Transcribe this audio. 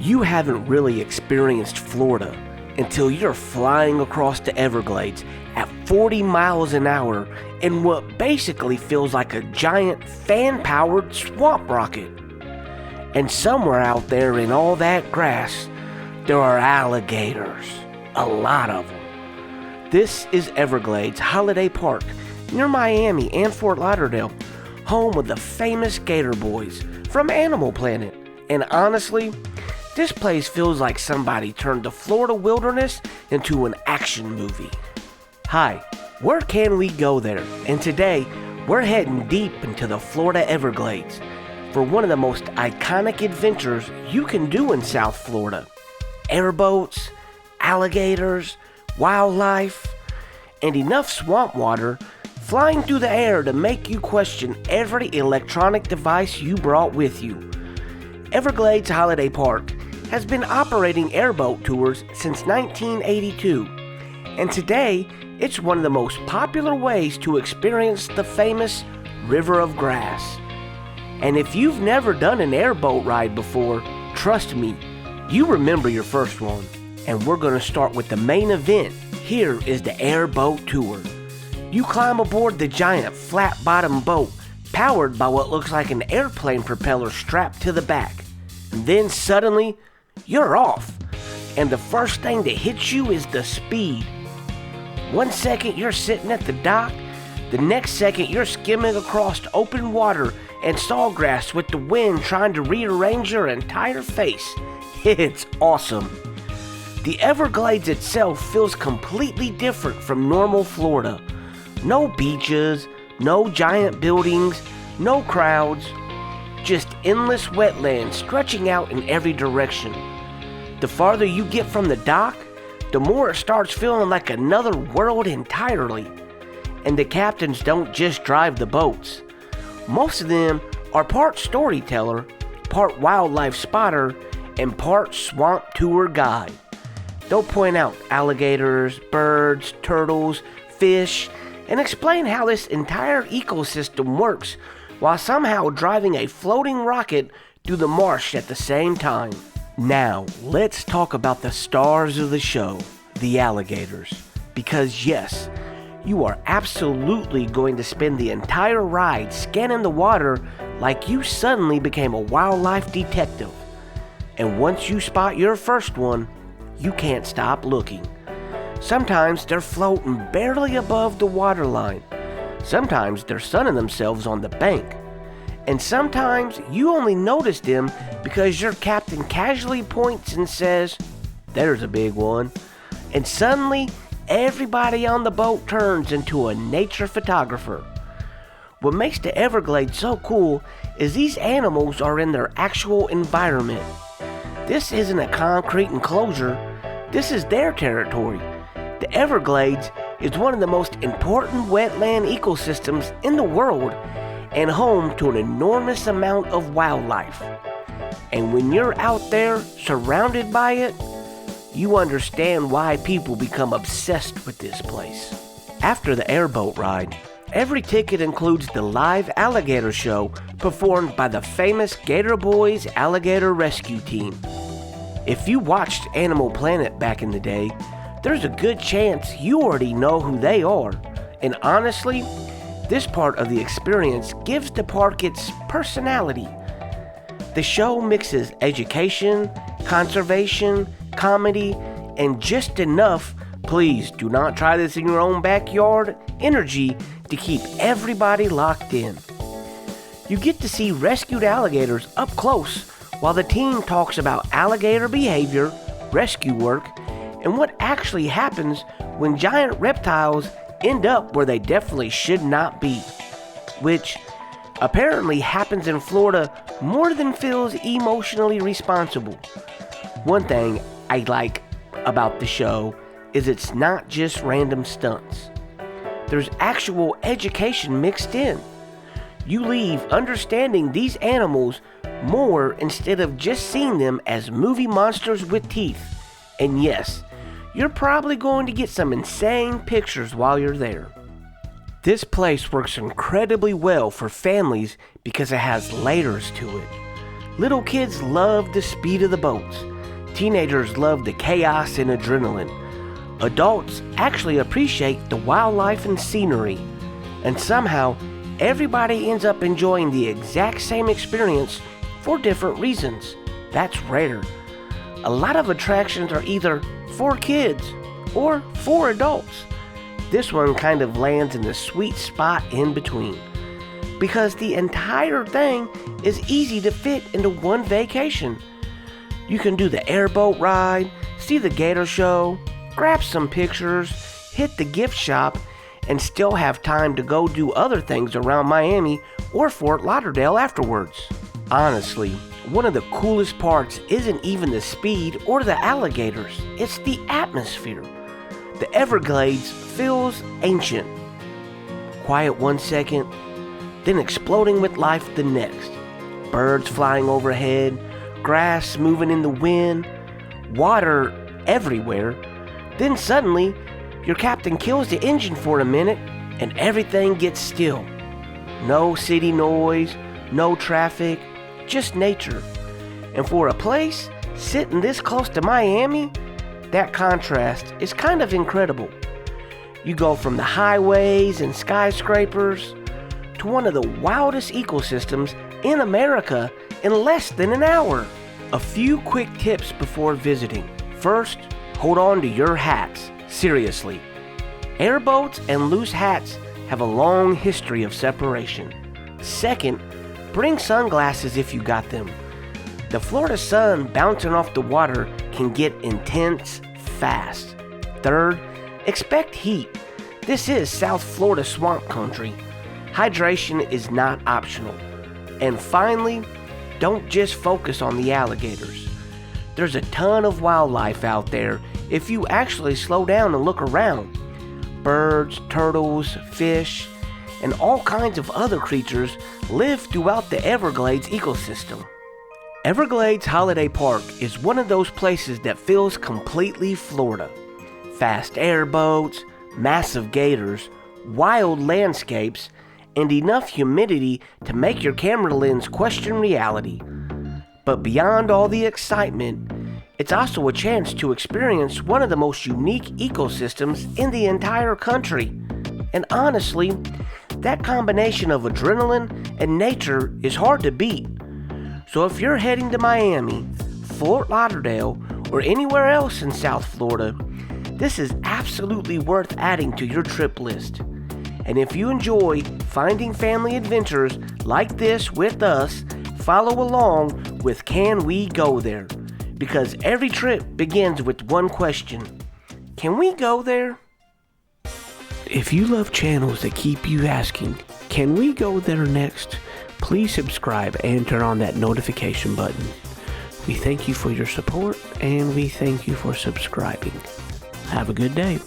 You haven't really experienced Florida until you're flying across the Everglades at 40 miles an hour in what basically feels like a giant fan-powered swamp rocket. And somewhere out there in all that grass, there are alligators. A lot of them. This is Everglades Holiday Park near Miami and Fort Lauderdale, home of the famous Gator Boys from Animal Planet. And honestly, this place feels like somebody turned the Florida wilderness into an action movie. Hi, where can we go there? And today, we're heading deep into the Florida Everglades for one of the most iconic adventures you can do in South Florida. Airboats, alligators, wildlife, and enough swamp water flying through the air to make you question every electronic device you brought with you. Everglades Holiday Park has been operating airboat tours since 1982, and today it's one of the most popular ways to experience the famous River of Grass. And if you've never done an airboat ride before, trust me, you remember your first one. And we're going to start with the main event. Here is the airboat tour. You climb aboard the giant flat-bottom boat powered by what looks like an airplane propeller strapped to the back. And then suddenly, you're off. And the first thing that hits you is the speed. 1 second you're sitting at the dock, the next second you're skimming across open water and sawgrass with the wind trying to rearrange your entire face. It's awesome. The Everglades itself feels completely different from normal Florida. No beaches, no giant buildings, no crowds, just endless wetlands stretching out in every direction. The farther you get from the dock, the more it starts feeling like another world entirely. And the captains don't just drive the boats. Most of them are part storyteller, part wildlife spotter, and part swamp tour guide. They'll point out alligators, birds, turtles, fish, and explain how this entire ecosystem works while somehow driving a floating rocket through the marsh at the same time. Now, let's talk about the stars of the show, the alligators. Because yes, you are absolutely going to spend the entire ride scanning the water like you suddenly became a wildlife detective. And once you spot your first one, you can't stop looking. Sometimes they're floating barely above the waterline. Sometimes they're sunning themselves on the bank. And sometimes you only notice them because your captain casually points and says, "There's a big one." And suddenly, everybody on the boat turns into a nature photographer. What makes the Everglades so cool is these animals are in their actual environment. This isn't a concrete enclosure. This is their territory. The Everglades is one of the most important wetland ecosystems in the world and home to an enormous amount of wildlife. And when you're out there surrounded by it, you understand why people become obsessed with this place. After the airboat ride, every ticket includes the live alligator show performed by the famous Gator Boys Alligator Rescue Team. If you watched Animal Planet back in the day, there's a good chance you already know who they are. And honestly, this part of the experience gives the park its personality. The show mixes education, conservation, comedy, and just enough, please do not try this in your own backyard, energy to keep everybody locked in. You get to see rescued alligators up close while the team talks about alligator behavior, rescue work, and what actually happens when giant reptiles end up where they definitely should not be, which apparently happens in Florida more than feels emotionally responsible. One thing I like about the show is it's not just random stunts. There's actual education mixed in. You leave understanding these animals more instead of just seeing them as movie monsters with teeth. And yes, you're probably going to get some insane pictures while you're there. This place works incredibly well for families because it has layers to it. Little kids love the speed of the boats. Teenagers love the chaos and adrenaline. Adults actually appreciate the wildlife and scenery. And somehow, everybody ends up enjoying the exact same experience for different reasons. That's rare. A lot of attractions are either for kids or for adults. This one kind of lands in the sweet spot in between, because the entire thing is easy to fit into one vacation. You can do the airboat ride, see the gator show, grab some pictures, hit the gift shop, and still have time to go do other things around Miami or Fort Lauderdale afterwards. Honestly, one of the coolest parts isn't even the speed or the alligators, it's the atmosphere. The Everglades feels ancient. Quiet one second, then exploding with life the next. Birds flying overhead, grass moving in the wind, water everywhere. Then suddenly, your captain kills the engine for a minute and everything gets still. No city noise, no traffic, just nature. And for a place sitting this close to Miami, that contrast is kind of incredible. You go from the highways and skyscrapers to one of the wildest ecosystems in America in less than an hour. A few quick tips before visiting. First, hold on to your hats. Seriously. Airboats and loose hats have a long history of separation. Second, bring sunglasses if you got them. The Florida sun bouncing off the water can get intense fast. Third, expect heat. This is South Florida swamp country. Hydration is not optional. And finally, don't just focus on the alligators. There's a ton of wildlife out there if you actually slow down and look around. Birds, turtles, fish, and all kinds of other creatures live throughout the Everglades ecosystem. Everglades Holiday Park is one of those places that feels completely Florida. Fast airboats, massive gators, wild landscapes, and enough humidity to make your camera lens question reality. But beyond all the excitement, it's also a chance to experience one of the most unique ecosystems in the entire country. And honestly, that combination of adrenaline and nature is hard to beat. So if you're heading to Miami, Fort Lauderdale, or anywhere else in South Florida, this is absolutely worth adding to your trip list. And if you enjoy finding family adventures like this with us, follow along with Can We Go There? Because every trip begins with one question: can we go there? If you love channels that keep you asking, can we go there next? Please subscribe and turn on that notification button. We thank you for your support and we thank you for subscribing. Have a good day.